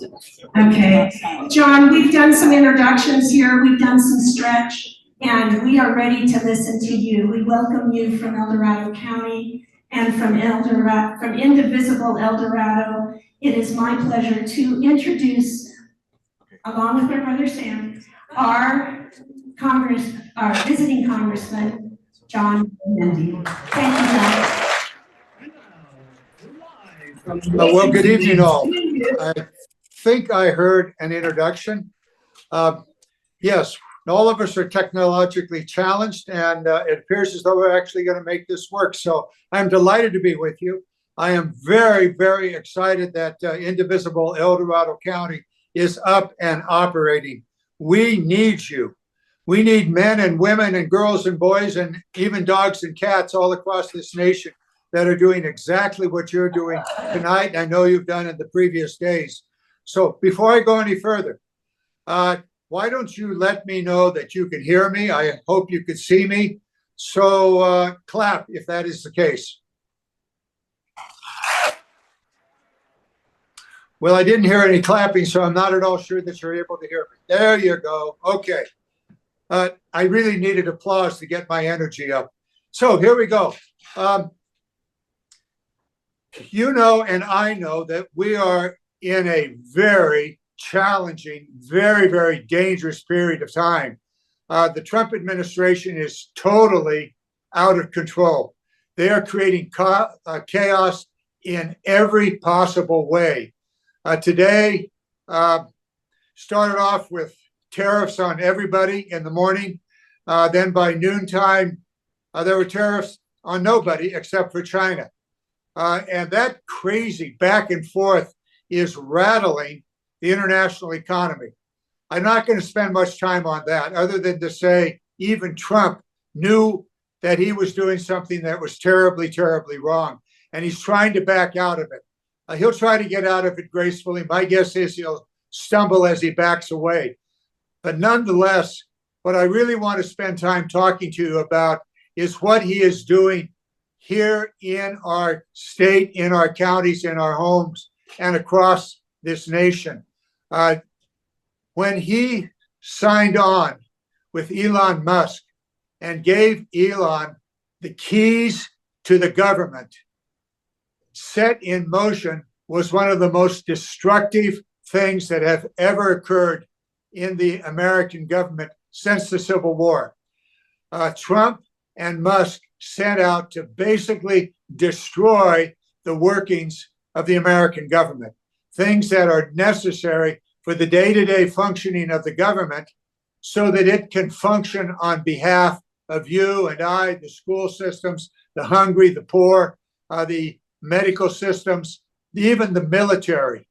Okay, John, we've done some introductions here, we've done some stretch, and we are ready to listen to you. We welcome you from El Dorado County and from Indivisible El Dorado. It is my pleasure to introduce, along with my brother Sam, our visiting Congressman, John Garamendi. Thank you, John. Well, good evening, all. I think I heard an introduction. Yes, all of us are technologically challenged, and it appears as though we're actually going to make this work. So I'm delighted to be with you. I am very, very excited that Indivisible El Dorado County is up and operating. We need you. We need men and women and girls and boys and even dogs and cats all across this nation that are doing exactly what you're doing tonight, and I know you've done in the previous days. So before I go any further, why don't you let me know that you can hear me? I hope you can see me. So clap if that is the case. Well, I didn't hear any clapping, so I'm not at all sure that you're able to hear me. There you go. Okay. I really needed applause to get my energy up. So here we go. You know, and I know that we are in a very challenging, very, very dangerous period of time. The Trump administration is totally out of control. They are creating chaos in every possible way. Today started off with tariffs on everybody in the morning. Then by noontime, there were tariffs on nobody except for China. And that crazy back and forth is rattling the international economy. I'm not going to spend much time on that other than to say even Trump knew that he was doing something that was terribly, terribly wrong. And he's trying to back out of it. He'll try to get out of it gracefully. My guess is he'll stumble as he backs away. But nonetheless, what I really want to spend time talking to you about is what he is doing here in our state, in our counties, in our homes, and across this nation. When he signed on with Elon Musk and gave Elon the keys to the government, set in motion was one of the most destructive things that have ever occurred in the American government since the Civil War. Trump and Musk set out to basically destroy the workings of the American government, things that are necessary for the day-to-day functioning of the government so that it can function on behalf of you and I, the school systems, the hungry, the poor, the medical systems, even the military.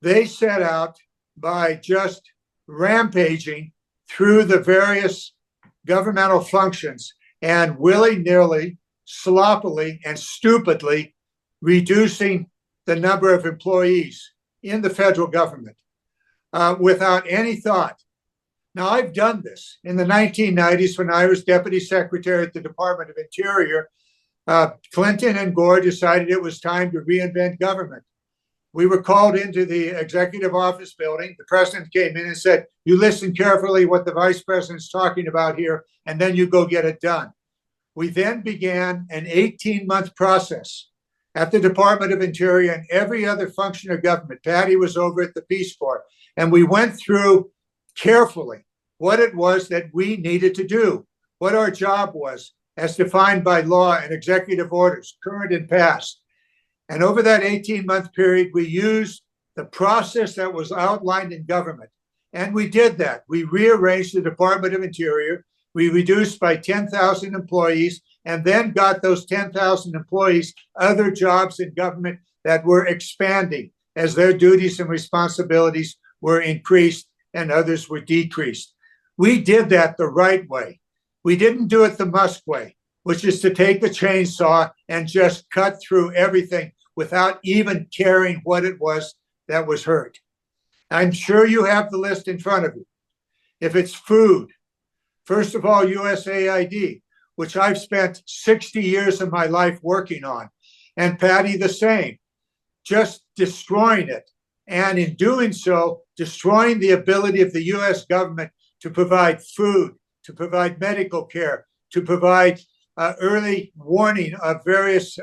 They set out by just rampaging through the various governmental functions and willy-nilly, sloppily, and stupidly reducing the number of employees in the federal government without any thought. Now, I've done this in the 1990s when I was Deputy Secretary at the Department of Interior. Clinton and Gore decided it was time to reinvent government. We were called into the executive office building. The president came in and said, you listen carefully what the vice president's talking about here, and then you go get it done. We then began an 18-month process at the Department of Interior and every other function of government. Patty was over at the Peace Corps, and we went through carefully what it was that we needed to do, what our job was as defined by law and executive orders, current and past. And over that 18-month period, we used the process that was outlined in government. And we did that. We rearranged the Department of Interior. We reduced by 10,000 employees and then got those 10,000 employees other jobs in government that were expanding as their duties and responsibilities were increased and others were decreased. We did that the right way. We didn't do it the Musk way, which is to take the chainsaw and just cut through everything without even caring what it was that was hurt. I'm sure you have the list in front of you. If it's food, first of all, USAID, which I've spent 60 years of my life working on, and Patty the same, just destroying it and in doing so, destroying the ability of the US government to provide food, to provide medical care, to provide early warning of various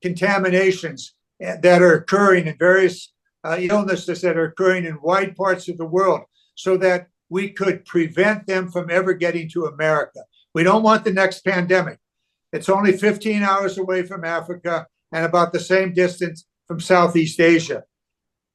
contaminations that are occurring in various illnesses that are occurring in wide parts of the world, so that we could prevent them from ever getting to America. We don't want the next pandemic. It's only 15 hours away from Africa and about the same distance from Southeast Asia.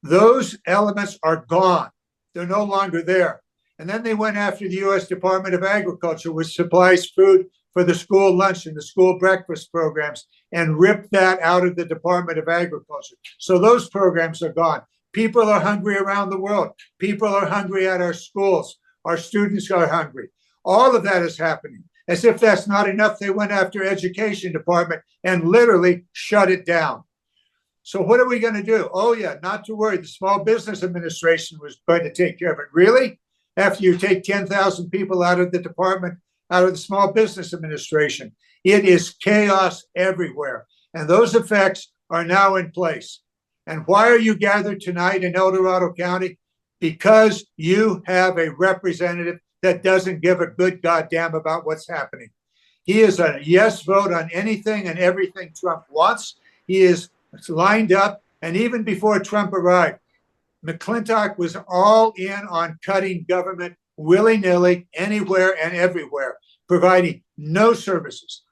Those elements are gone. They're no longer there. And then they went after the US Department of Agriculture, which supplies food for the school lunch and the school breakfast programs, and ripped that out of the Department of Agriculture. So those programs are gone. People are hungry around the world. People are hungry at our schools. Our students are hungry. All of that is happening. As if that's not enough, they went after Education Department and literally shut it down. So what are we going to do? Oh yeah, not to worry. The Small Business Administration was going to take care of it. Really? After you take 10,000 people out of the department, out of the Small Business Administration, it is chaos everywhere. And those effects are now in place. And why are you gathered tonight in El Dorado County? Because you have a representative that doesn't give a good goddamn about what's happening. He is a yes vote on anything and everything Trump wants. He is lined up. And even before Trump arrived, McClintock was all in on cutting government willy-nilly anywhere and everywhere, providing no services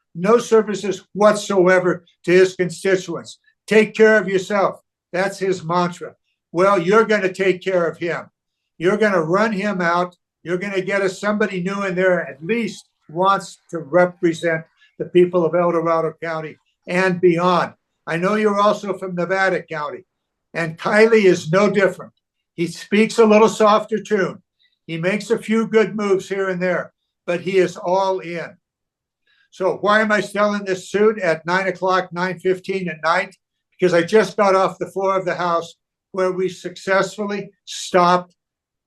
whatsoever to his constituents. Take care of yourself. That's his mantra. Well, you're going to take care of him. You're going to run him out. You're going to get us somebody new in there, at least wants to represent the people of El Dorado County and beyond. I know you're also from Nevada County, and Kiley is no different. He speaks a little softer tune. He makes a few good moves here and there, but he is all in. So why am I still in this suit at 9 o'clock, 9:15 at night? Because I just got off the floor of the House where we successfully stopped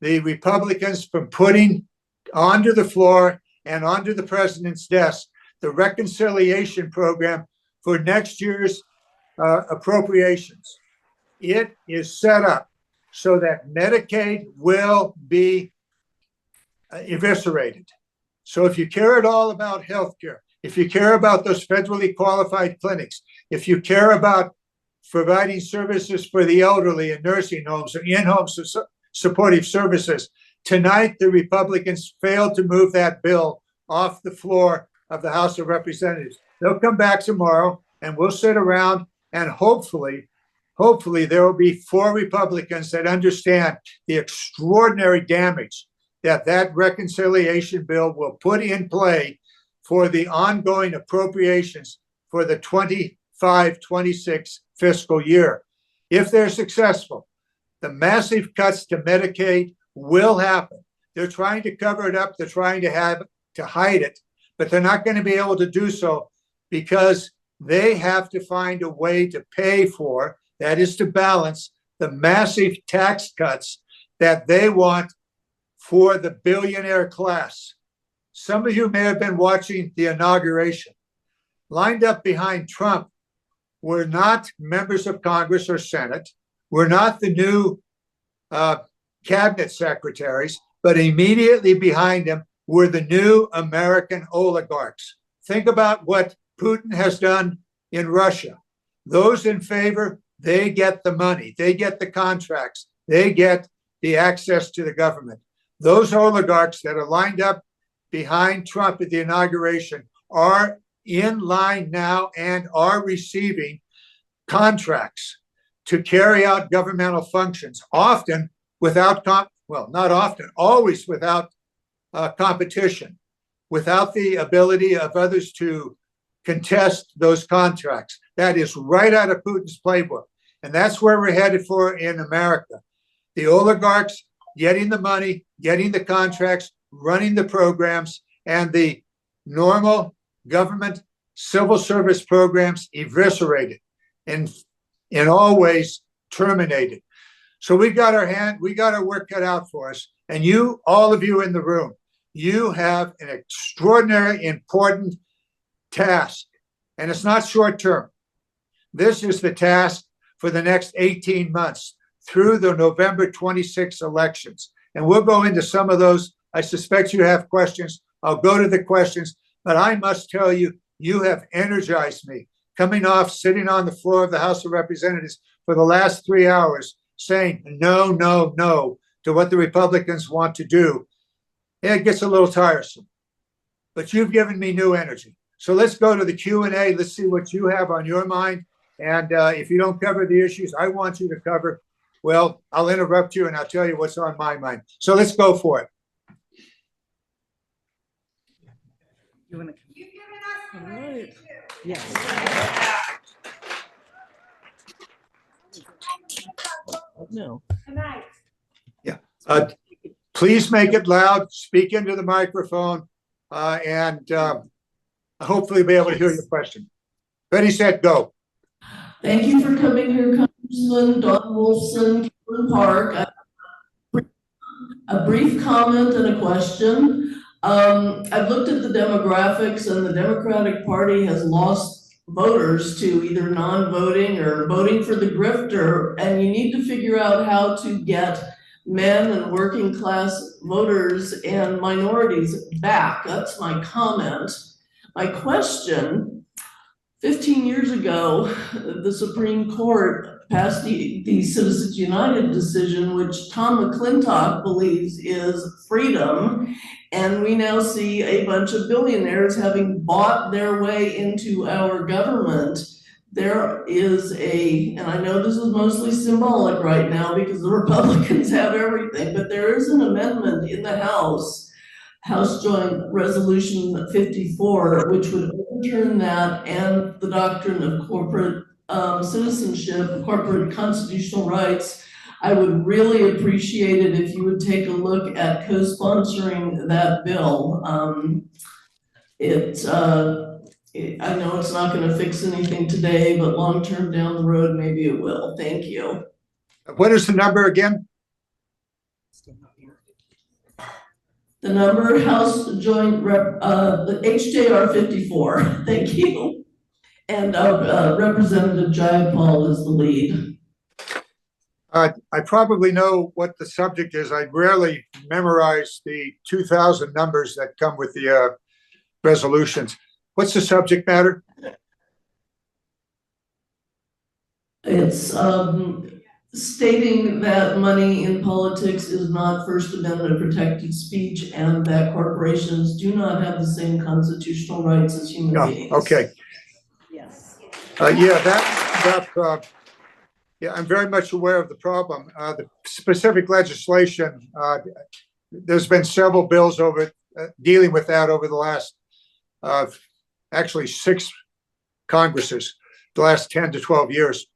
the Republicans from putting onto the floor and onto the president's desk the reconciliation program for next year's appropriations. It is set up so that Medicaid will be eviscerated. So if you care at all about healthcare, if you care about those federally qualified clinics, if you care about providing services for the elderly in nursing homes or in-home supportive services, tonight the Republicans failed to move that bill off the floor of the House of Representatives. They'll come back tomorrow and we'll sit around, and hopefully there will be 4 Republicans that understand the extraordinary damage that reconciliation bill will put in play for the ongoing appropriations for the 25-26 fiscal year. If they're successful, the massive cuts to Medicaid will happen. They're trying to cover it up. They're trying to hide it, but they're not going to be able to do so because they have to find a way to pay for, that is to balance, the massive tax cuts that they want for the billionaire class. Some of you may have been watching the inauguration. Lined up behind Trump were not members of Congress or Senate, were not the new cabinet secretaries, but immediately behind him were the new American oligarchs. Think about what Putin has done in Russia. Those in favor, they get the money, they get the contracts, they get the access to the government. Those oligarchs that are lined up behind Trump at the inauguration are in line now and are receiving contracts to carry out governmental functions, often without, not often, always without competition, without the ability of others to contest those contracts. That is right out of Putin's playbook. And that's where we're headed for in America. The oligarchs getting the money, getting the contracts, running the programs, and the normal government civil service programs eviscerated and in all ways terminated. So we got our work cut out for us. And you, all of you in the room, you have an extraordinary important task. And it's not short term. This is the task for the next 18 months through the November 26 elections. And we'll go into some of those. I suspect you have questions. I'll go to the questions, but I must tell you, you have energized me coming off sitting on the floor of the House of Representatives for the last 3 hours saying no, no, no to what the Republicans want to do. It gets a little tiresome, but you've given me new energy. So let's go to the Q&A. Let's see what you have on your mind. And if you don't cover the issues I want you to cover, well, I'll interrupt you and I'll tell you what's on my mind. So let's go for it. You've given us some energy too. Yes. No. Tonight. Please make it loud, speak into the microphone, and hopefully be able to hear your question. Ready, set, go. Thank you for coming here, Congressman Don Wolfson, Kevin Park. A brief comment and a question. I've looked at the demographics, and the Democratic Party has lost voters to either non-voting or voting for the grifter, and you need to figure out how to get men and working class voters and minorities back. That's my comment. My question, 15 years ago, the Supreme Court passed the Citizens United decision, which Tom McClintock believes is freedom. And we now see a bunch of billionaires having bought their way into our government. There is and I know this is mostly symbolic right now because the Republicans have everything, but there is an amendment in the House Joint Resolution 54, which would overturn that and the doctrine of corporate citizenship, corporate constitutional rights. I would really appreciate it if you would take a look at co-sponsoring that bill. I know it's not going to fix anything today, but long-term down the road, maybe it will. Thank you. What is the number again? The number, House Joint the HJR 54. Thank you. And Representative Jayapal is the lead. I probably know what the subject is. I rarely memorize the 2,000 numbers that come with the resolutions. What's the subject matter? It's stating that money in politics is not First Amendment protected speech and that corporations do not have the same constitutional rights as human beings. Okay. Yes. Yeah, I'm very much aware of the problem. The specific legislation, there's been several bills dealing with that over the last actually 6 Congresses, the last 10 to 12 years.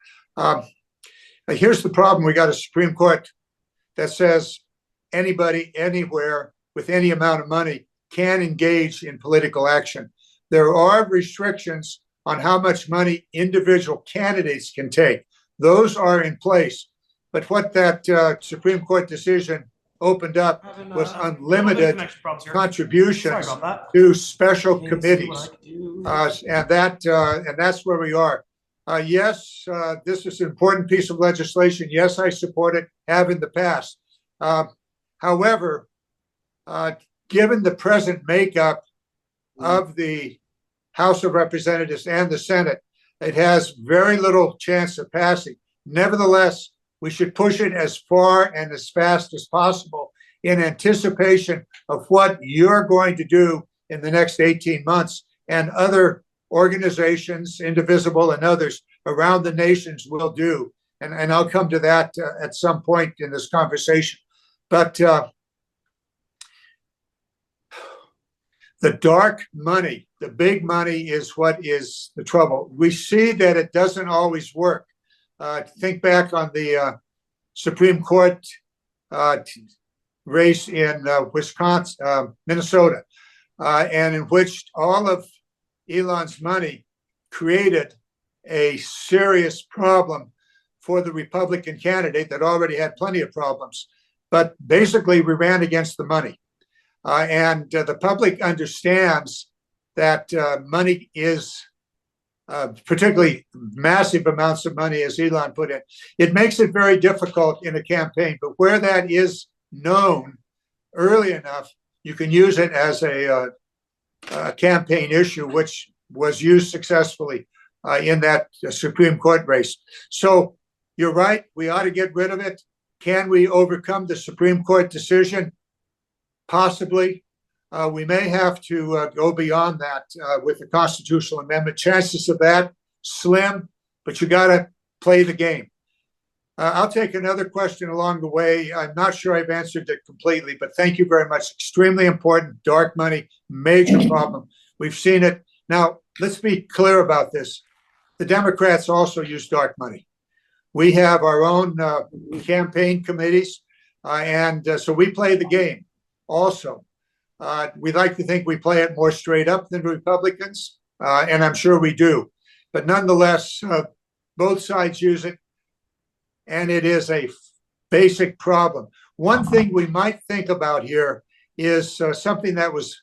Here's the problem. We got a Supreme Court that says anybody, anywhere, with any amount of money can engage in political action. There are restrictions on how much money individual candidates can take. Those are in place. But what that Supreme Court decision opened up was unlimited contributions to special committees, and that's where we are. Yes, this is an important piece of legislation. Yes, I support it, have in the past. However, given the present makeup of the House of Representatives and the Senate, it has very little chance of passing. Nevertheless, we should push it as far and as fast as possible in anticipation of what you're going to do in the next 18 months, and other organizations, Indivisible and others around the nations will do. And I'll come to that at some point in this conversation. But the dark money, the big money, is what is the trouble. We see that it doesn't always work. Think back on the Supreme Court race in Minnesota, and in which all of Elon's money created a serious problem for the Republican candidate that already had plenty of problems. But basically, we ran against the money. And the public understands that money is particularly massive amounts of money as Elon put in. It makes it very difficult in a campaign, but where that is known early enough, you can use it as a campaign issue, which was used successfully in that Supreme Court race. So you're right, we ought to get rid of it. Can we overcome the Supreme Court decision? Possibly. We may have to go beyond that with the constitutional amendment. Chances of that, slim, but you got to play the game. I'll take another question along the way. I'm not sure I've answered it completely, but thank you very much. Extremely important. Dark money, major problem. We've seen it. Now, let's be clear about this. The Democrats also use dark money. We have our own campaign committees, and so we play the game also. We like to think we play it more straight up than Republicans, and I'm sure we do. But nonetheless, both sides use it, and it is a basic problem. One thing we might think about here is something that was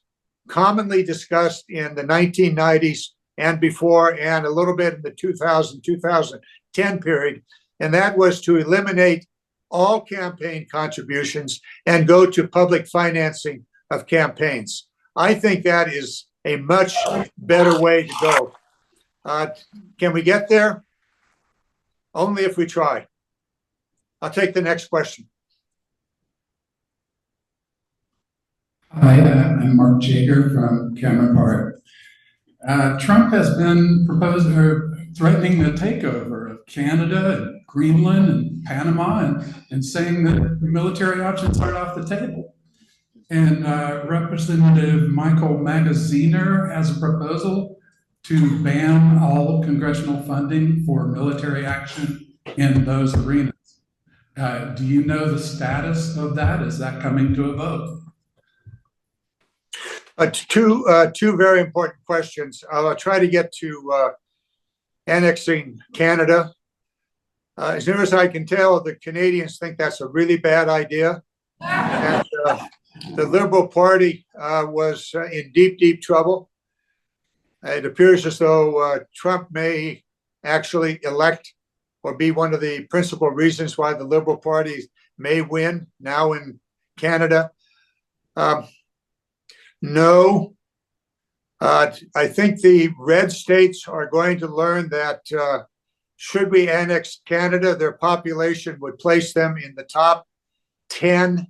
commonly discussed in the 1990s and before, and a little bit in the 2010 period, and that was to eliminate all campaign contributions and go to public financing of campaigns. I think that is a much better way to go. Can we get there? Only if we try. I'll take the next question. Hi, I'm Mark Jager from Cameron Park. Trump has been proposing or threatening the takeover of Canada and Greenland and Panama and saying that military options aren't off the table. And Representative Michael Magaziner has a proposal to ban all congressional funding for military action in those arenas. Do you know the status of that? Is that coming to a vote? Two very important questions. I'll try to get to annexing Canada. As near as I can tell, the Canadians think that's a really bad idea. And the Liberal Party was in deep, deep trouble. It appears as though Trump may actually elect or be one of the principal reasons why the Liberal Party may win now in Canada. No, I think the red states are going to learn that should we annex Canada, their population would place them in the top 10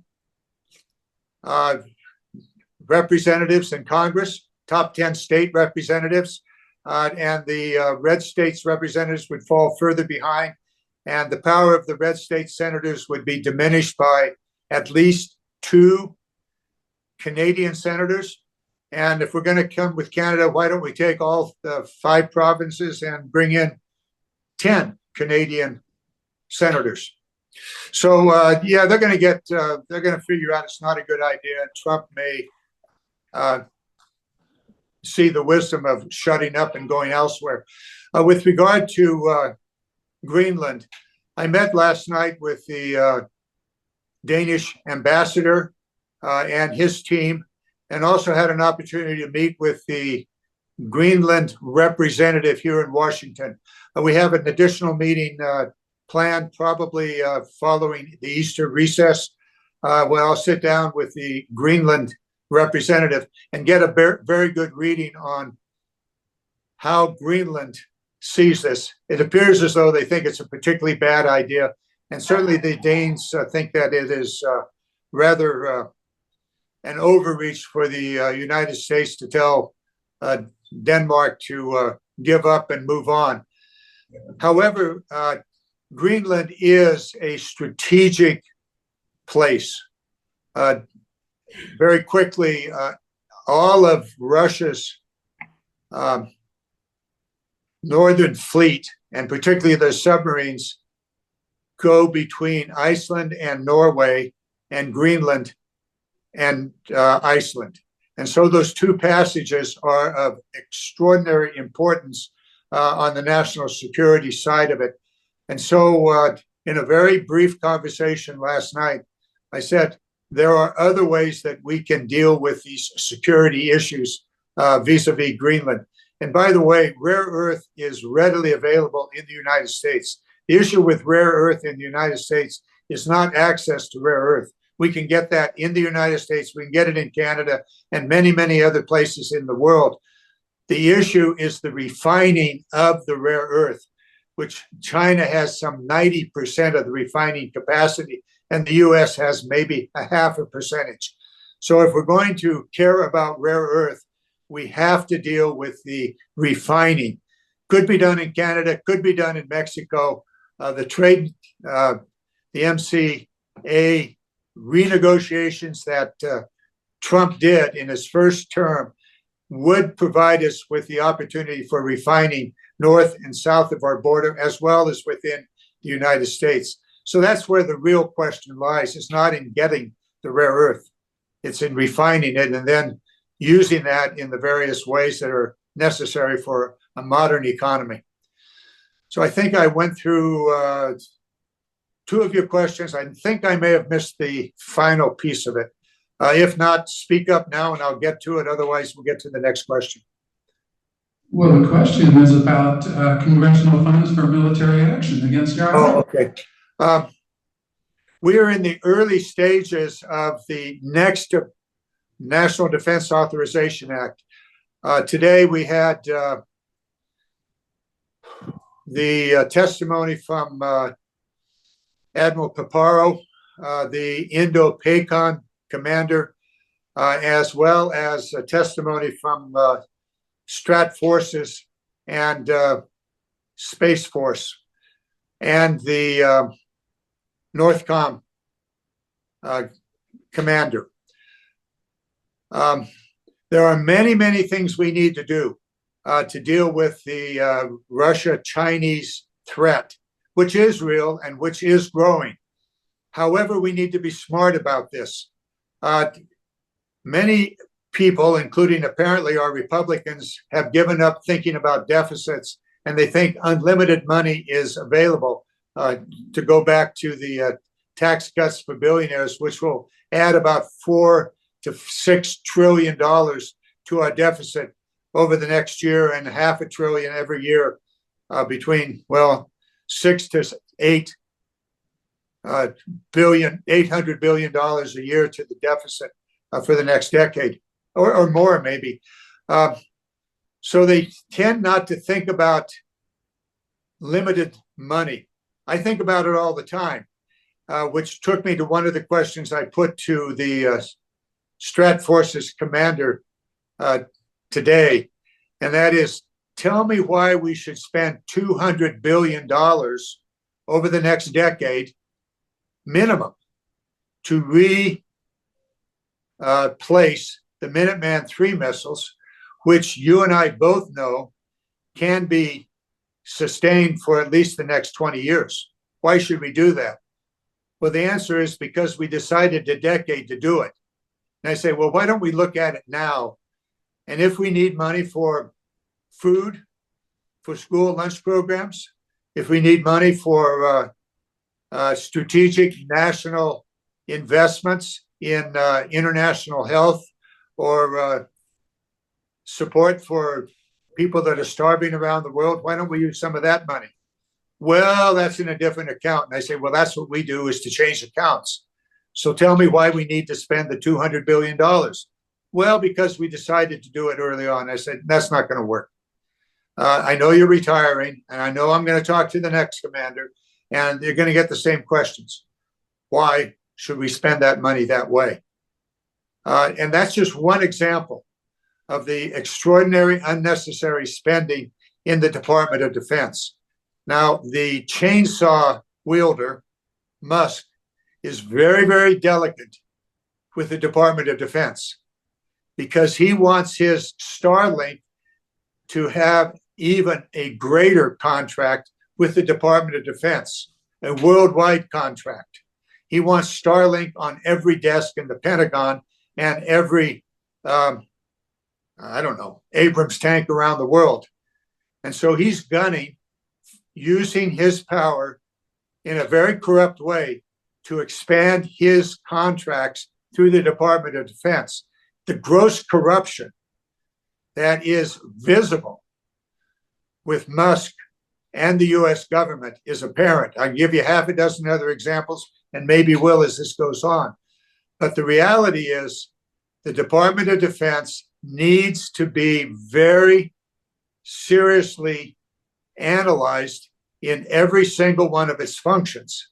representatives in Congress, top 10 state representatives, and the red states representatives would fall further behind, and the power of the red state senators would be diminished by at least 2 Canadian senators. And if we're going to come with Canada, why don't we take all the 5 provinces and bring in 10 Canadian senators? So yeah, they're going to figure out it's not a good idea. Trump may see the wisdom of shutting up and going elsewhere. With regard to Greenland, I met last night with the Danish ambassador and his team, and also had an opportunity to meet with the Greenland representative here in Washington. We have an additional meeting planned probably following the Easter recess, where I'll sit down with the Greenland representative and get a very good reading on how Greenland sees this. It appears as though they think it's a particularly bad idea, and certainly the Danes think that it is rather an overreach for the United States to tell Denmark to give up and move on. However, Greenland is a strategic place. Very quickly, all of Russia's northern fleet, and particularly their submarines, go between Iceland and Norway and Greenland and Iceland. And so those 2 passages are of extraordinary importance on the national security side of it. And so in a very brief conversation last night, I said, there are other ways that we can deal with these security issues vis-a-vis Greenland. And by the way, rare earth is readily available in the United States. The issue with rare earth in the United States is not access to rare earth. We can get that in the United States, we can get it in Canada and many, many other places in the world. The issue is the refining of the rare earth, which China has some 90% of the refining capacity, and the US has maybe a half a percentage. So if we're going to care about rare earth, we have to deal with the refining. Could be done in Canada, could be done in Mexico. The MCA renegotiations that Trump did in his first term would provide us with the opportunity for refining north and south of our border, as well as within the United States. So that's where the real question lies. It's not in getting the rare earth. It's in refining it and then using that in the various ways that are necessary for a modern economy. So I think I went through two of your questions. I think I may have missed the final piece of it. If not, speak up now and I'll get to it. Otherwise, we'll get to the next question. Well, the question is about congressional funds for military action against Iran. Oh, okay. We are in the early stages of the next National Defense Authorization Act. Today we had the testimony from Admiral Paparo, the Indo-PACOM commander, as well as a testimony from Strat Forces and Space Force and the Northcom commander. There are many, many things we need to do to deal with the Russia-Chinese threat, which is real and which is growing. However, we need to be smart about this. Many people, including apparently our Republicans, have given up thinking about deficits, and they think unlimited money is available. To go back to the tax cuts for billionaires, which will add about $4 to $6 trillion to our deficit over the next year, and half a trillion every year, between, well, $6 to $800 billion a year to the deficit for the next decade, or more maybe. So they tend not to think about limited money. I think about it all the time, which took me to one of the questions I put to the Strat Forces commander today, and that is, tell me why we should spend $200 billion over the next decade minimum to replace the Minuteman III missiles, which you and I both know can be sustained for at least the next 20 years. Why should we do that? Well, the answer is because we decided a decade to do it. And I say, well, why don't we look at it now? And if we need money for food, for school lunch programs, if we need money for strategic national investments in international health or support for people that are starving around the world, why don't we use some of that money? Well, that's in a different account. And I say, well, that's what we do, is to change accounts. So tell me why we need to spend the $200 billion. Well, because we decided to do it early on. I said, that's not going to work. I know you're retiring, and I know I'm going to talk to the next commander, and they're going to get the same questions. Why should we spend that money that way? And that's just one example of the extraordinary unnecessary spending in the Department of Defense. Now, the chainsaw wielder, Musk, is very, very delicate with the Department of Defense because he wants his Starlink to have even a greater contract with the Department of Defense, a worldwide contract. He wants Starlink on every desk in the Pentagon and every Abrams tank around the world. And so he's gunning, using his power in a very corrupt way to expand his contracts through the Department of Defense. The gross corruption that is visible with Musk and the US government is apparent. I can give you half a dozen other examples and maybe will as this goes on. But the reality is the Department of Defense needs to be very seriously analyzed in every single one of its functions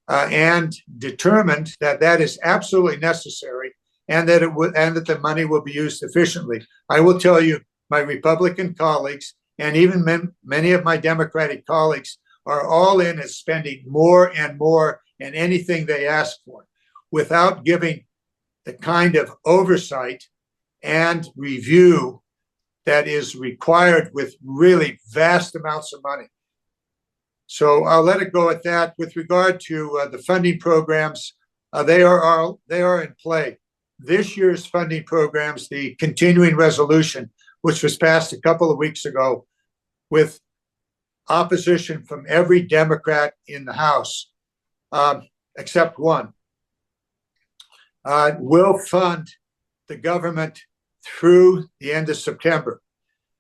and determined that that is absolutely necessary and that the money will be used efficiently. I will tell you, my Republican colleagues and even many of my Democratic colleagues are all in at spending more and more in anything they ask for without giving the kind of oversight and review that is required with really vast amounts of money. So I'll let it go at that. With regard to the funding programs, they are in play. This year's funding programs, the continuing resolution, which was passed a couple of weeks ago with opposition from every Democrat in the House, except one, will fund the government through the end of September.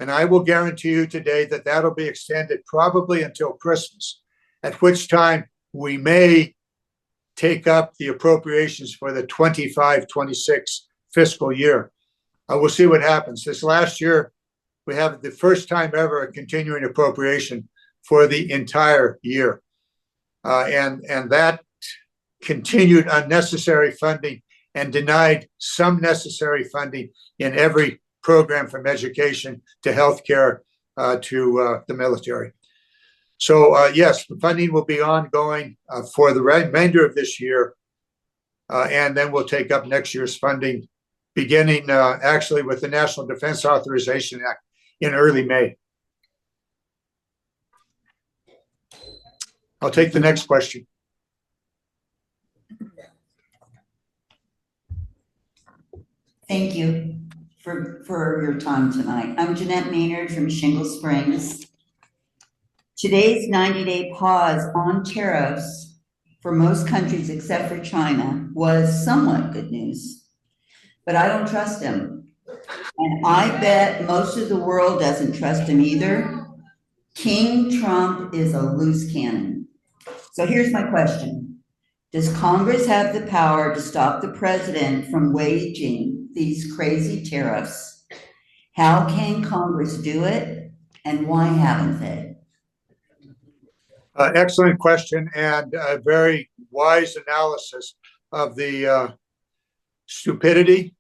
And I will guarantee you today that that'll be extended probably until Christmas, at which time we may take up the appropriations for the 25-26 fiscal year. We'll see what happens. This last year, we have the first time ever a continuing appropriation for the entire year. And that continued unnecessary funding and denied some necessary funding in every program from education to healthcare to the military. So yes, the funding will be ongoing for the remainder of this year. And then we'll take up next year's funding beginning actually with the National Defense Authorization Act in early May. I'll take the next question. Thank you for your time tonight. I'm Jeanette Maynard from Shingle Springs. Today's 90-day pause on tariffs for most countries except for China was somewhat good news, but I don't trust him. And I bet most of the world doesn't trust him either. King Trump is a loose cannon. So here's my question. Does Congress have the power to stop the president from waging these crazy tariffs? How can Congress do it, and why haven't they? Excellent question and a very wise analysis of the stupidity,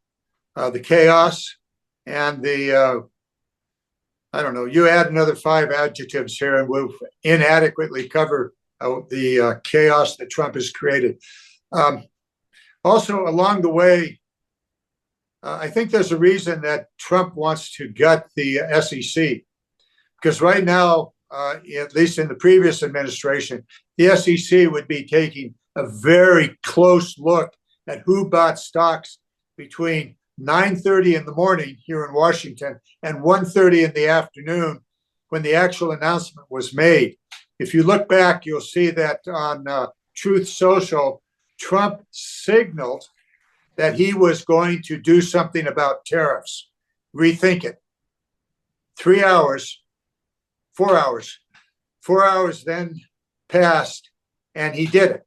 the chaos, and the, I don't know, you add another 5 adjectives here and we'll inadequately cover the chaos that Trump has created. Also, along the way, I think there's a reason that Trump wants to gut the SEC, because right now, at least in the previous administration, the SEC would be taking a very close look at who bought stocks between 9:30 in the morning here in Washington and 1:30 in the afternoon when the actual announcement was made. If you look back, you'll see that on Truth Social, Trump signaled that he was going to do something about tariffs, rethink it. 3 hours, 4 hours. 4 hours then passed, and he did it.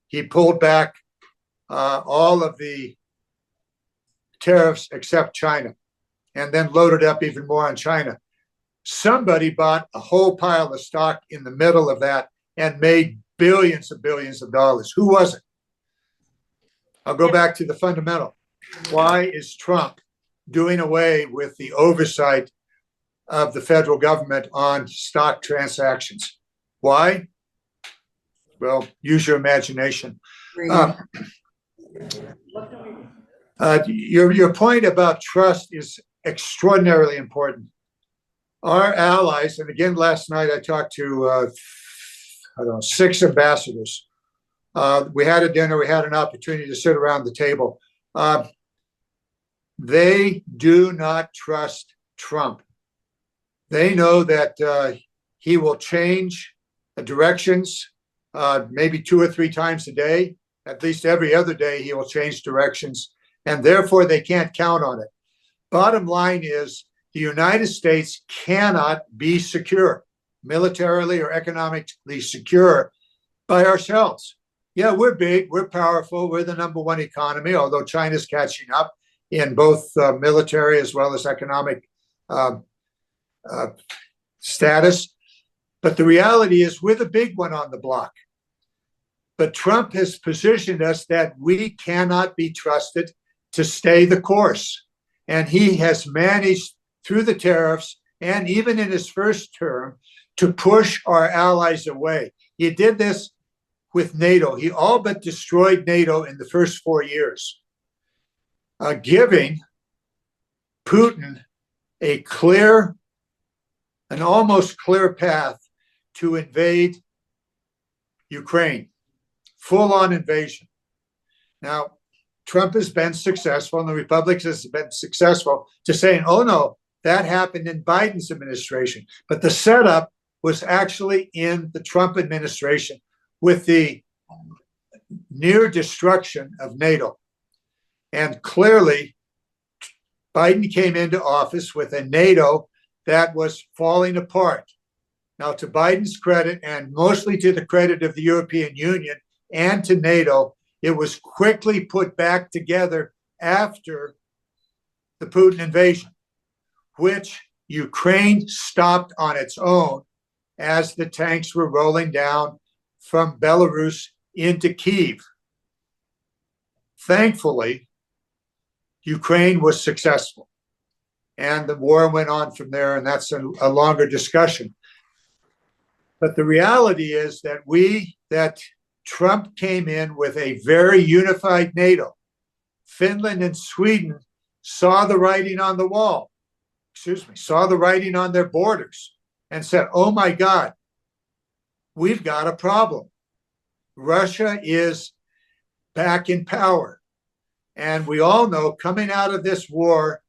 He pulled back all of the tariffs except China, and then loaded up even more on China. Somebody bought a whole pile of stock in the middle of that and made billions of dollars. Who was it? I'll go back to the fundamental. Why is Trump doing away with the oversight of the federal government on stock transactions? Why? Well, use your imagination. Your point about trust is extraordinarily important. Our allies, and again, last night I talked to 6 ambassadors. We had a dinner, we had an opportunity to sit around the table. They do not trust Trump. They know that he will change directions maybe 2 or 3 times a day. At least every other day he will change directions, and therefore they can't count on it. Bottom line is the United States cannot be secure, militarily or economically secure, by ourselves. Yeah, we're big, we're powerful, we're the #1 economy, although China's catching up in both military as well as economic status. But the reality is we're the big one on the block. But Trump has positioned us that we cannot be trusted to stay the course. And he has managed through the tariffs and even in his first term to push our allies away. He did this with NATO. He all but destroyed NATO in the first 4 years, giving Putin an almost clear path to invade Ukraine, full-on invasion. Now, Trump has been successful, and the Republicans has been successful to saying, oh no, that happened in Biden's administration. But the setup was actually in the Trump administration with the near destruction of NATO. And clearly, Biden came into office with a NATO that was falling apart. Now, to Biden's credit, and mostly to the credit of the European Union and to NATO, it was quickly put back together after the Putin invasion, which Ukraine stopped on its own as the tanks were rolling down from Belarus into Kyiv. Thankfully, Ukraine was successful, and the war went on from there, and that's a longer discussion. But the reality is that Trump came in with a very unified NATO. Finland and Sweden saw the writing on the wall, saw the writing on their borders and said, oh my God, we've got a problem. Russia is back in power. And we all know coming out of this war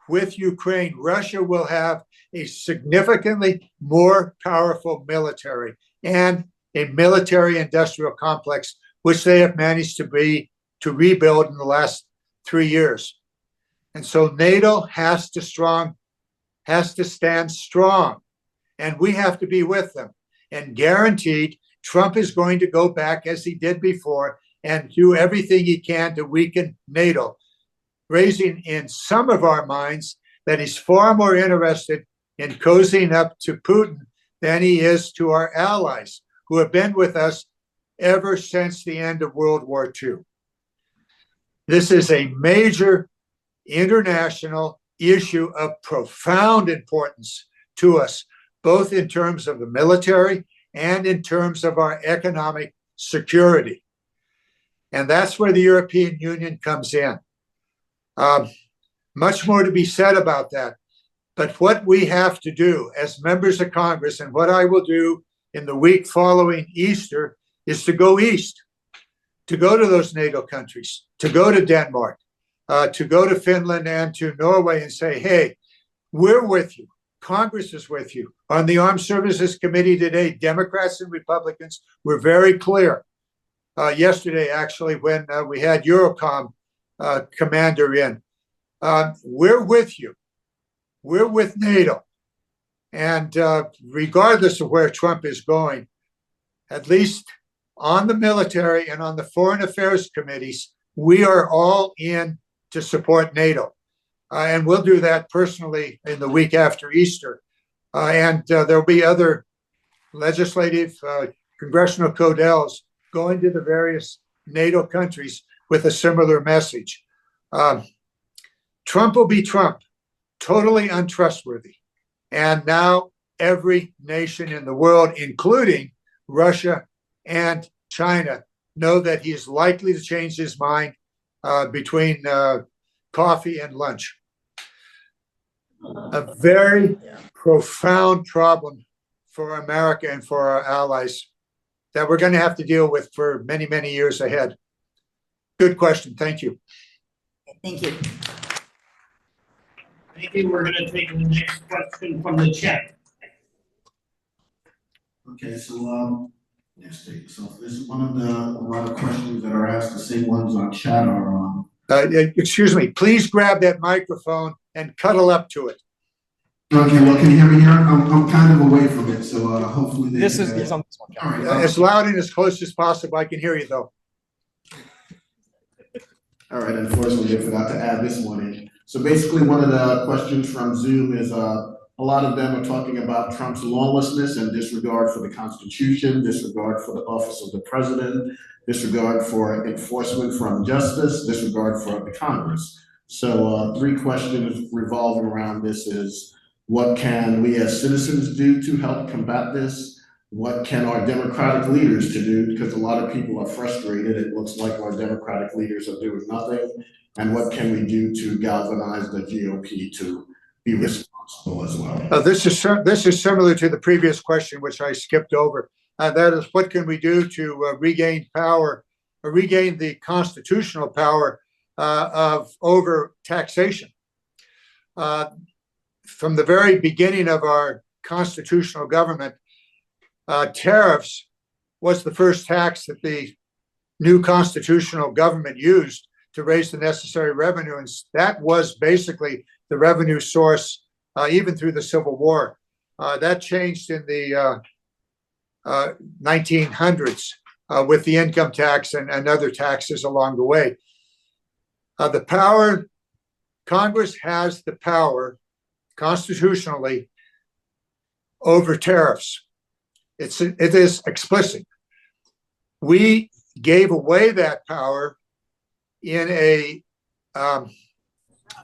with Ukraine, Russia will have a significantly more powerful military and a military industrial complex, which they have managed to rebuild in the last 3 years. And so NATO has to stand strong, and we have to be with them. And guaranteed, Trump is going to go back as he did before and do everything he can to weaken NATO, raising in some of our minds that he's far more interested in cozying up to Putin than he is to our allies, who have been with us ever since the end of World War II. This is a major international issue of profound importance to us, both in terms of the military and in terms of our economic security. And that's where the European Union comes in. Much more to be said about that. But what we have to do as members of Congress, and what I will do in the week following Easter, is to go east, to go to those NATO countries, to go to Denmark, to go to Finland and to Norway and say, hey, we're with you. Congress is with you. On the Armed Services Committee today, Democrats and Republicans were very clear. Yesterday, actually, when we had Eurocom commander in, we're with you. We're with NATO. And regardless of where Trump is going, at least on the military and on the foreign affairs committees, we are all in to support NATO. And we'll do that personally in the week after Easter. And there'll be other legislative congressional codels going to the various NATO countries with a similar message. Trump will be Trump, totally untrustworthy. And now every nation in the world, including Russia and China, know that he is likely to change his mind between coffee and lunch. A very profound problem for America and for our allies that we're going to have to deal with for many, many years ahead. Good question. Thank you. Thank you. Thank you. We're going to take the next question from the chat. Okay, so let's take this off. This is one of a lot of questions that are asked. The same ones on chat are on. Excuse me, please grab that microphone and cuddle up to it. Okay, well, can you hear me here? I'm kind of away from it, so hopefully they This can, is, he's on this one, all John. right, As loud and as close as possible. I can hear you though. all right, unfortunately, I forgot to add this one in. So basically, one of the questions from Zoom is, a lot of them are talking about Trump's lawlessness and disregard for the Constitution, disregard for the office of the president, disregard for enforcement from justice, disregard for the Congress. So three questions revolving around this is, what can we as citizens do to help combat this? What can our Democratic leaders to do? Because a lot of people are frustrated. It looks like our Democratic leaders are doing nothing. And what can we do to galvanize the GOP to be responsible as well? This is similar to the previous question, which I skipped over. That is, what can we do to regain power, or regain the constitutional power of over taxation? From the very beginning of our constitutional government, tariffs was the first tax that the new constitutional government used to raise the necessary revenue, and that was basically the revenue source even through the Civil War. That changed in the 1900s with the income tax and other taxes along the way. Congress has the power constitutionally over tariffs. It is explicit. We gave away that power in a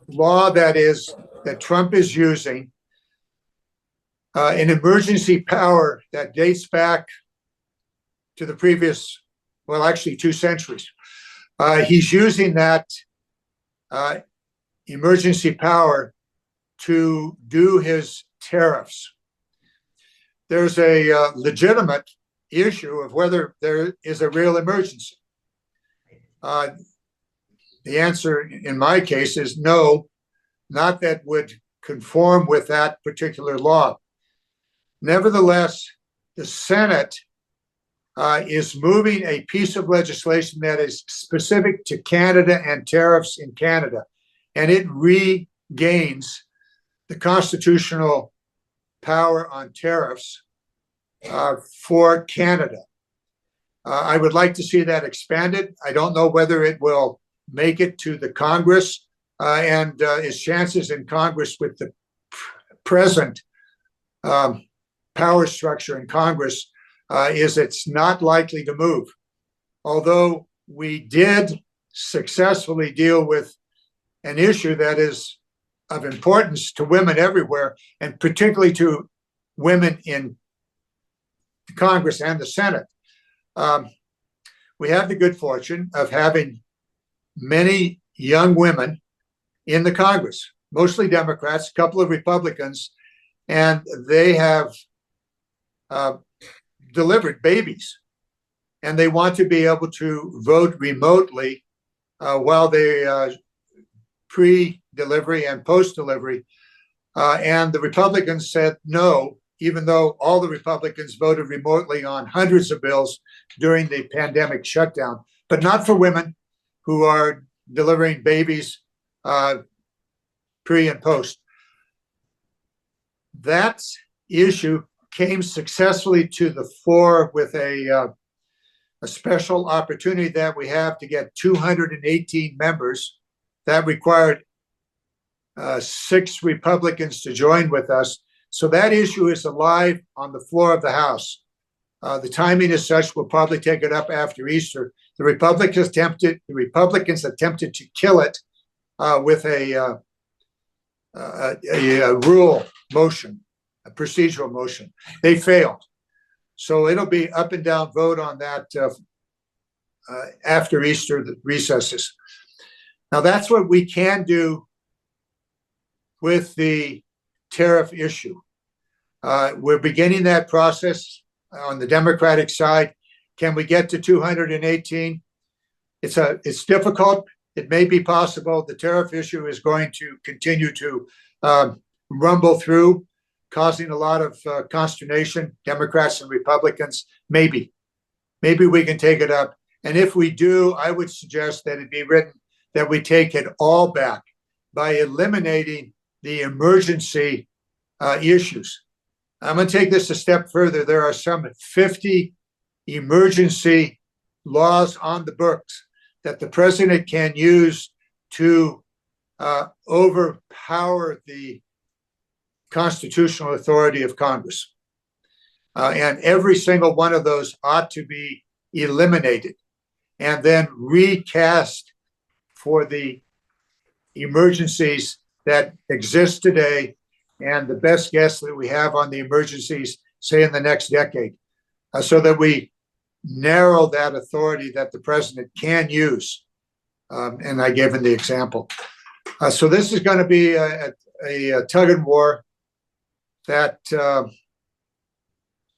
law that Trump is using, an emergency power that dates back to the previous, well, actually 2 centuries. He's using that emergency power to do his tariffs. There's a legitimate issue of whether there is a real emergency. The answer in my case is no, not that would conform with that particular law. Nevertheless, the Senate is moving a piece of legislation that is specific to Canada and tariffs in Canada, and it regains the constitutional power on tariffs for Canada. I would like to see that expanded. I don't know whether it will make it to the Congress, and its chances in Congress with the present power structure in Congress is it's not likely to move. Although we did successfully deal with an issue that is of importance to women everywhere, and particularly to women in Congress and the Senate. We have the good fortune of having many young women in the Congress, mostly Democrats, a couple of Republicans, and they have delivered babies, and they want to be able to vote remotely while they pre-delivery and post-delivery. And the Republicans said no, even though all the Republicans voted remotely on hundreds of bills during the pandemic shutdown, but not for women who are delivering babies pre and post. That issue came successfully to the fore with a special opportunity that we have to get 218 members. That required 6 Republicans to join with us. So that issue is alive on the floor of the House. The timing is such, we'll probably take it up after Easter. The Republicans attempted to kill it with a rule motion, a procedural motion. They failed. So it'll be up and down vote on that after Easter, the recesses. Now that's what we can do with the tariff issue. We're beginning that process on the Democratic side. Can we get to 218? It's difficult. It may be possible. The tariff issue is going to continue to rumble through, causing a lot of consternation, Democrats and Republicans. Maybe we can take it up. And if we do, I would suggest that it be written that we take it all back by eliminating the emergency issues. I'm going to take this a step further. There are some 50 emergency laws on the books that the president can use to overpower the constitutional authority of Congress. And every single one of those ought to be eliminated and then recast for the emergencies that exist today and the best guess that we have on the emergencies, say in the next decade, so that we narrow that authority that the president can use. And I gave him the example. So this is going to be a tug and war that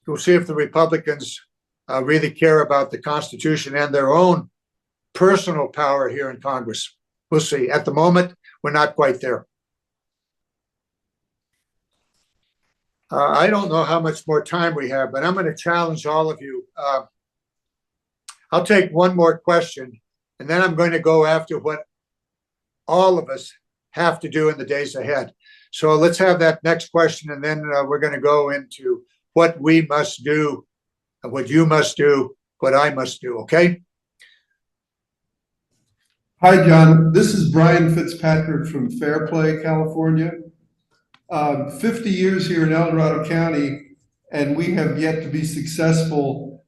we'll see if the Republicans really care about the Constitution and their own personal power here in Congress. We'll see. At the moment, we're not quite there. I don't know how much more time we have, but I'm going to challenge all of you. I'll take one more question, and then I'm going to go after what all of us have to do in the days ahead. So let's have that next question, and then we're going to go into what we must do, what you must do, what I must do, okay? Hi, John. This is Brian Fitzpatrick from Fairplay, California. 50 years here in El Dorado County, and we have yet to be successful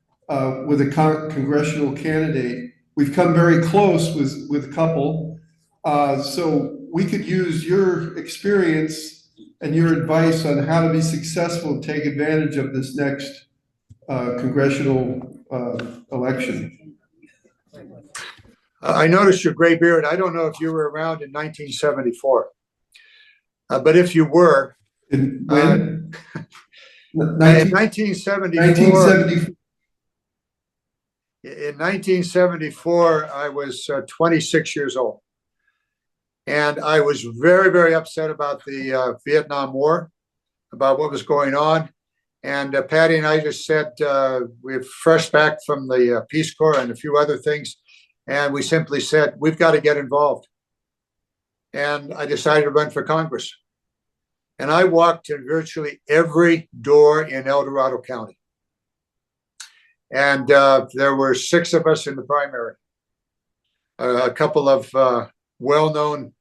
with a congressional candidate. We've come very close with a couple. So we could use your experience and your advice on how to be successful and take advantage of this next congressional election. I noticed your gray beard. I don't know if you were around in 1974, but if you were, In 1974, in 1974, I was 26 years old. And I was very, very upset about the Vietnam War, about what was going on. And Patty and I just said, we're fresh back from the Peace Corps and a few other things. And we simply said, we've got to get involved. And I decided to run for Congress. And I walked to virtually every door in El Dorado County. And there were 6 of us in the primary, a couple of well-known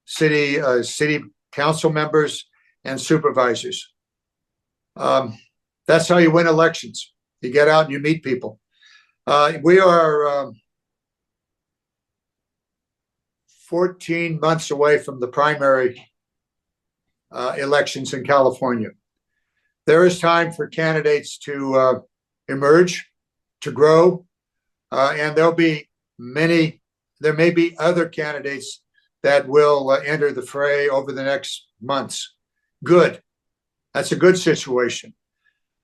city council members and supervisors. That's how you win elections. You get out and you meet people. We are 14 months away from the primary elections in California. There is time for candidates to emerge, to grow, and there may be other candidates that will enter the fray over the next months. Good. That's a good situation.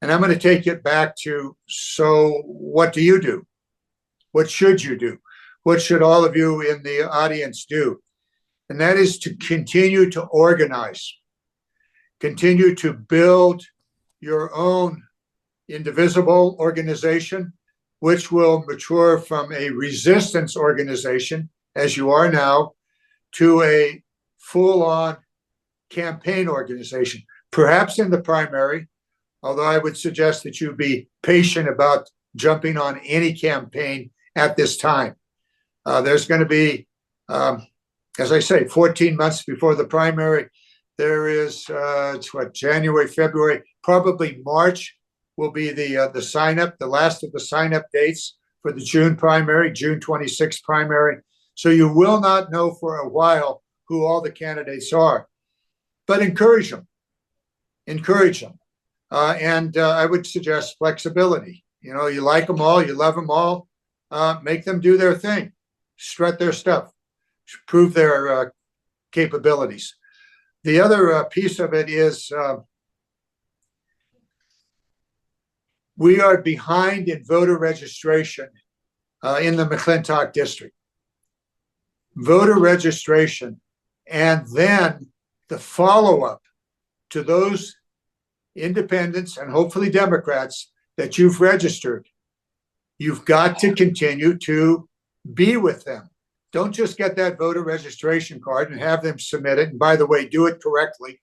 And I'm going to take it back to, so what do you do? What should you do? What should all of you in the audience do? And that is to continue to organize, continue to build your own indivisible organization, which will mature from a resistance organization, as you are now, to a full-on campaign organization, perhaps in the primary, although I would suggest that you be patient about jumping on any campaign at this time. There's going to be, as I say, 14 months before the primary. There is, January, February, probably March will be the sign-up, the last of the sign-up dates for the June primary, June 26th primary. So you will not know for a while who all the candidates are. But encourage them. Encourage them. And I would suggest flexibility. You know, you like them all, you love them all. Make them do their thing. Strut their stuff. Prove their capabilities. The other piece of it is we are behind in voter registration in the McClintock district. Voter registration and then the follow-up to those independents and hopefully Democrats that you've registered. You've got to continue to be with them. Don't just get that voter registration card and have them submit it. And by the way, do it correctly.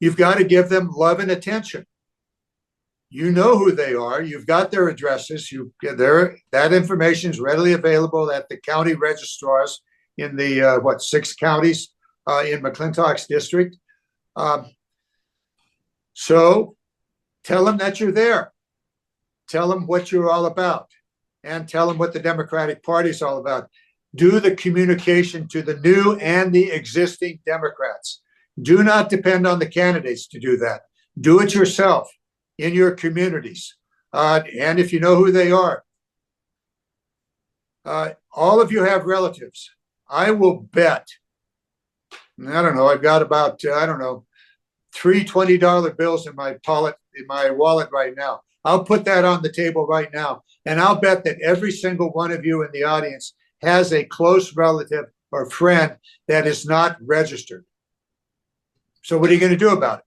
You've got to give them love and attention. You know who they are. You've got their addresses. That information is readily available at the county registrars in the 6 counties in McClintock's district. So tell them that you're there. Tell them what you're all about, and tell them what the Democratic Party is all about. Do the communication to the new and the existing Democrats. Do not depend on the candidates to do that. Do it yourself in your communities. And if you know who they are, all of you have relatives. I will bet, I don't know, I've got about, 3 $20 bills in my wallet right now. I'll put that on the table right now. And I'll bet that every single one of you in the audience has a close relative or friend that is not registered. So what are you going to do about it?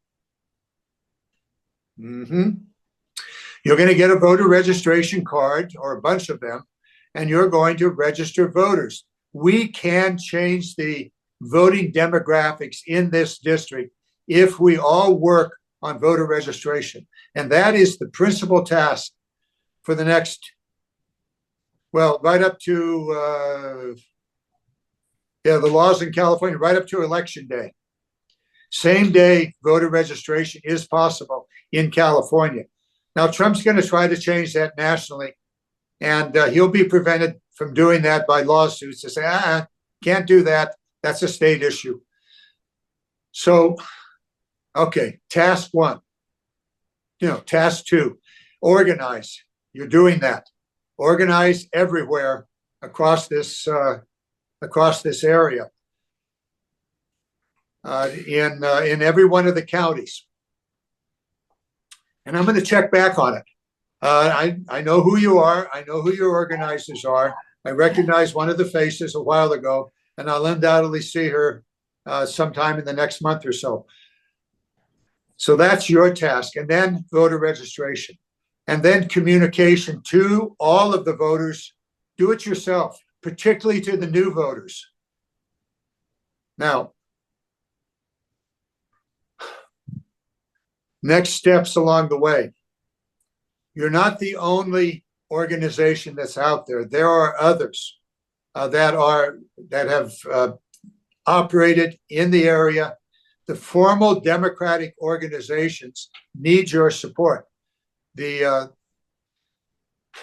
You're going to get a voter registration card, or a bunch of them, and you're going to register voters. We can change the voting demographics in this district if we all work on voter registration. And that is the principal task for the next, right up to the laws in California, right up to Election Day. Same day voter registration is possible in California. Now, Trump's going to try to change that nationally, and he'll be prevented from doing that by lawsuits to say, can't do that. That's a state issue. So, okay, task 1. Task 2, organize. You're doing that. Organize everywhere across this area. In every one of the counties. And I'm going to check back on it. I know who you are. I know who your organizers are. I recognized one of the faces a while ago, and I'll undoubtedly see her sometime in the next month or so. So that's your task. And then voter registration. And then communication to all of the voters. Do it yourself, particularly to the new voters. Now, next steps along the way. You're not the only organization that's out there. There are others that have operated in the area. The formal Democratic organizations need your support. The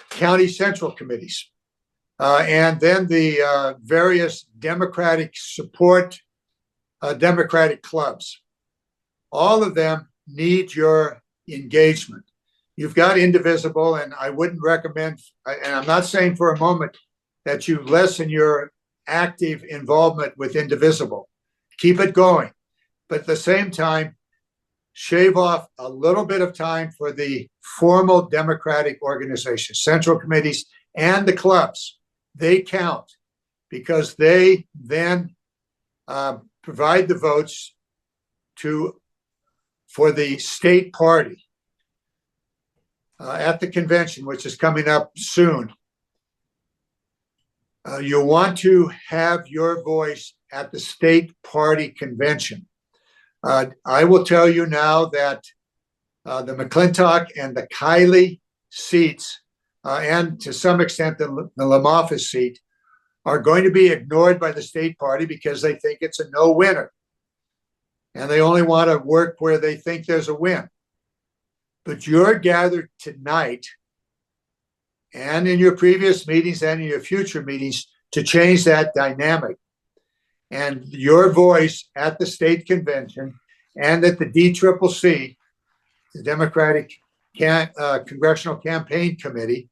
county central committees, and then the various Democratic support Democratic clubs. All of them need your engagement. You've got Indivisible, and I wouldn't recommend, and I'm not saying for a moment that you lessen your active involvement with Indivisible. Keep it going. But at the same time, shave off a little bit of time for the formal Democratic organizations, central committees, and the clubs. They count because they then provide the votes for the state party at the convention, which is coming up soon. You want to have your voice at the state party convention. I will tell you now that the McClintock and the Kiley seats, and to some extent the LaMoffice seat, are going to be ignored by the state party because they think it's a no-winner. And they only want to work where they think there's a win. But you're gathered tonight and in your previous meetings and in your future meetings to change that dynamic. And your voice at the state convention and at the DCCC, the Democratic Congressional Campaign Committee,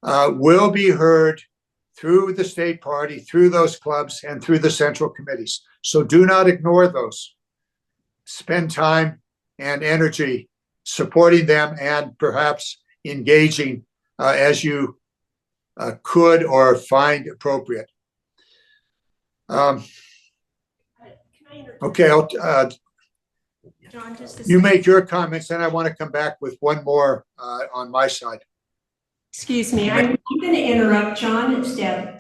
will be heard through the state party, through those clubs, and through the central committees. So do not ignore those. Spend time and energy supporting them and perhaps engaging as you could or find appropriate. Okay, John, just a you second. make your comments, and I want to come back with one more on my side. Excuse me, I'm going to interrupt, John. It's Deb.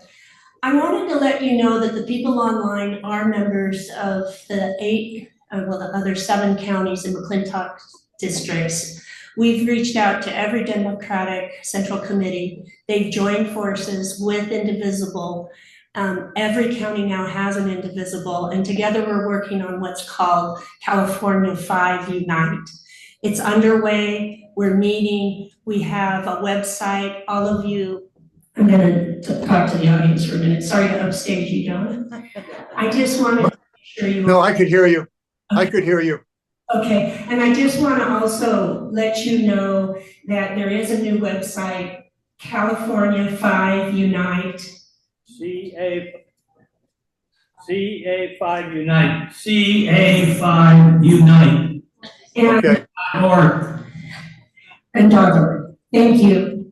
I wanted to let you know that the people online are members of the other 7 counties in McClintock districts. We've reached out to every Democratic Central Committee. They've joined forces with Indivisible. Every county now has an Indivisible, and together we're working on what's called California 5 Unite. It's underway, we're meeting, we have a website, all of you. I'm gonna talk to the audience for a minute, sorry to upstage you, John. I just wanted to make sure you. No, I could hear you. I could hear you. Okay, and I just want to also let you know that there is a new website, California 5 Unite. CA5 Unite. CA5 Unite. And Okay. .org. Thank you.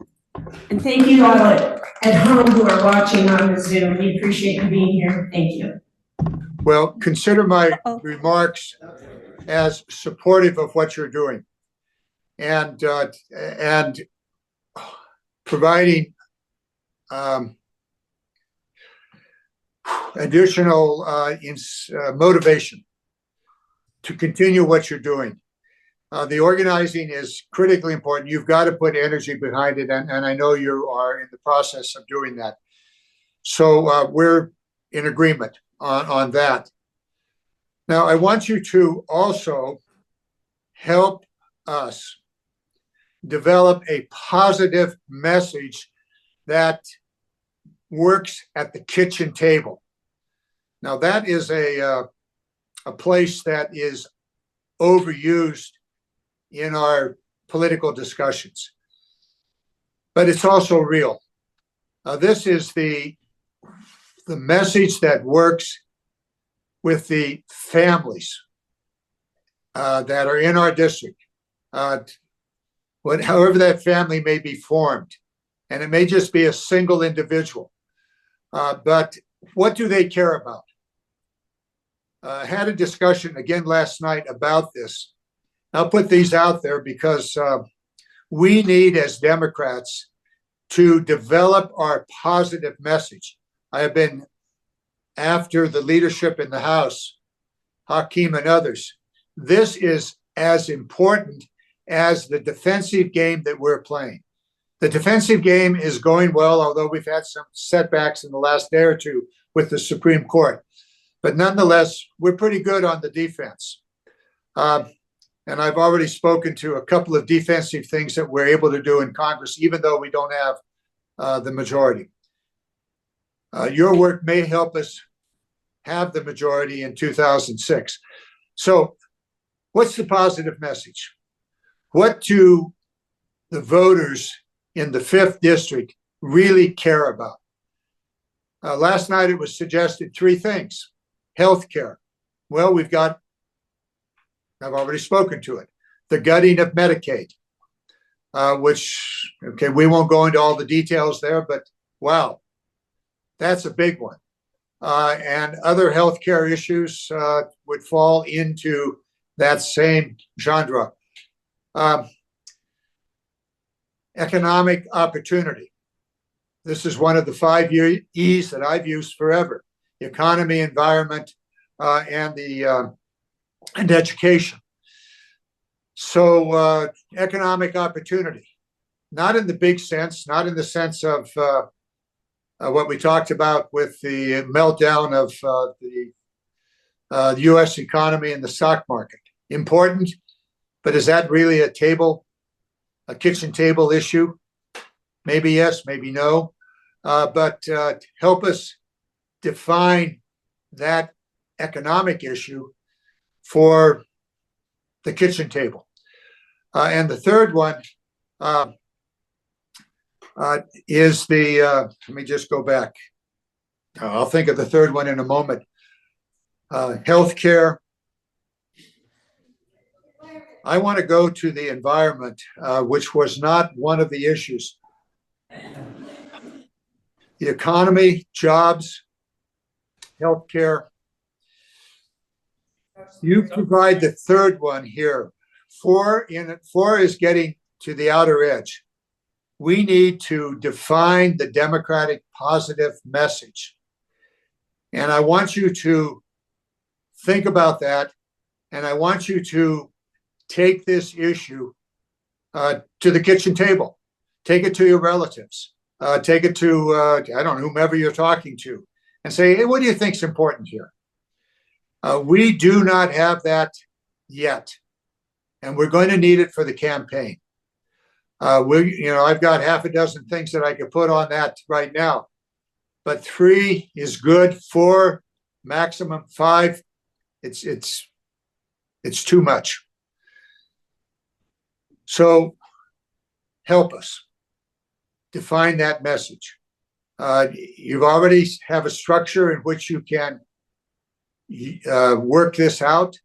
And thank you all at home who are watching on the Zoom. We appreciate you being here. Thank you. Well, consider my remarks as supportive of what you're doing and providing additional motivation to continue what you're doing. The organizing is critically important. You've got to put energy behind it, and I know you are in the process of doing that. So we're in agreement on that. Now, I want you to also help us develop a positive message that works at the kitchen table. Now, that is a place that is overused in our political discussions, but it's also real. This is the message that works with the families that are in our district, however that family may be formed, and it may just be a single individual, but what do they care about? I had a discussion again last night about this. I'll put these out there because we need, as Democrats, to develop our positive message. I have been after the leadership in the House, Hakeem and others. This is as important as the defensive game that we're playing. The defensive game is going well, although we've had some setbacks in the last day or two with the Supreme Court. But nonetheless, we're pretty good on the defense. And I've already spoken to a couple of defensive things that we're able to do in Congress, even though we don't have the majority. Your work may help us have the majority in 2006. So what's the positive message? What do the voters in the 5th district really care about? Last night it was suggested 3 things. Healthcare. Well, I've already spoken to it. The gutting of Medicaid, which, okay, we won't go into all the details there, but wow, that's a big one. And other healthcare issues would fall into that same genre. Economic opportunity. This is one of the 5 E's that I've used forever: economy, environment, and education. So economic opportunity, not in the big sense, not in the sense of what we talked about with the meltdown of the U.S. economy and the stock market. Important, but is that really a kitchen table issue? Maybe yes, maybe no. But help us define that economic issue for the kitchen table. And the third one is let me just go back. I'll think of the third one in a moment. Healthcare. I want to go to the environment, which was not one of the issues. The economy, jobs, healthcare. You provide the third one here. 4 is getting to the outer edge. we need to define the Democratic positive message. And I want you to think about that. And I want you to take this issue to the kitchen table. Take it to your relatives. Take it to, I don't know, whomever you're talking to, and say, hey, what do you think is important here? We do not have that yet, and we're going to need it for the campaign. I've got half a dozen things that I could put on that right now, but 3 is good. 4, maximum 5. It's too much. So help us define that message. You already have a structure in which you can work this out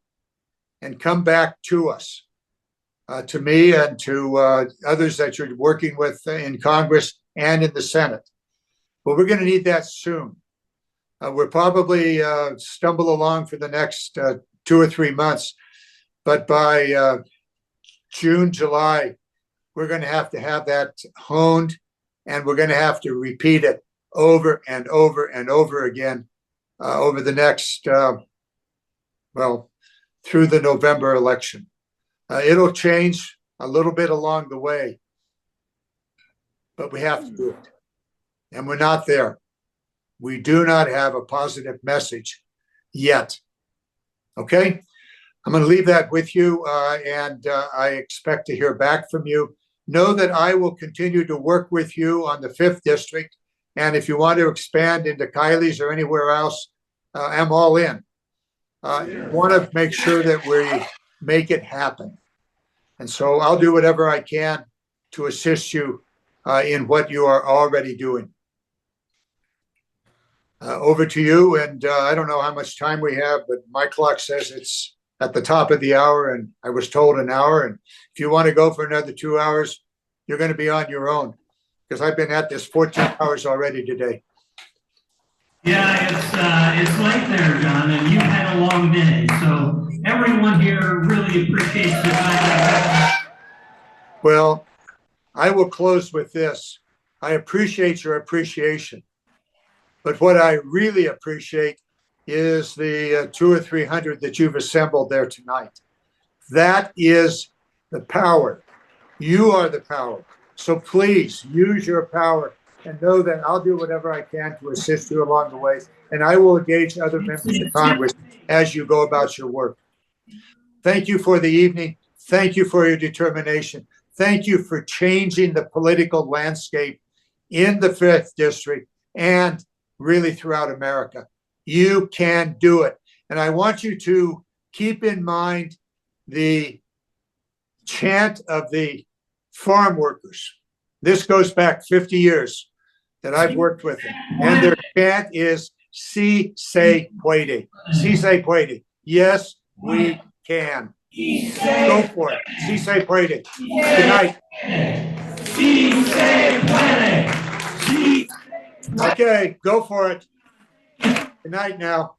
and come back to us, to me and to others that you're working with in Congress and in the Senate. But we're going to need that soon. We'll probably stumble along for the next 2 or 3 months, but by June, July, we're going to have that honed, and we're going to have to repeat it over and over and over again over the next, through the November election. It'll change a little bit along the way, but we have to do it. And we're not there. We do not have a positive message yet. Okay? I'm going to leave that with you, and I expect to hear back from you. Know that I will continue to work with you on the 5th District. And if you want to expand into Kylie's or anywhere else, I'm all in. Want to make sure that we make it happen. And so I'll do whatever I can to assist you in what you are already doing. Over to you. And I don't know how much time we have, but my clock says it's at the top of the hour, and I was told an hour. And if you want to go for another 2 hours, you're going to be on your own, because I've been at this 14 hours already today. Yeah, it's late there, John, and you've had a long day. So everyone here really appreciates the time. Well, I will close with this. I appreciate your appreciation. But what I really appreciate is the 200 or 300 that you've assembled there tonight. That is the power. You are the power. So please use your power and know that I'll do whatever I can to assist you along the way. And I will engage other members of Congress as you go about your work. Thank you for the evening. Thank you for your determination. Thank you for changing the political landscape in the 5th District and really throughout America. You can do it. And I want you to keep in mind the chant of the farm workers. This goes back 50 years that I've worked with them. And their chant is, si se puede. Si se puede. Yes, we can. Go for it. Si se puede. Good night. Si se puede. Okay, go for it. Good night now.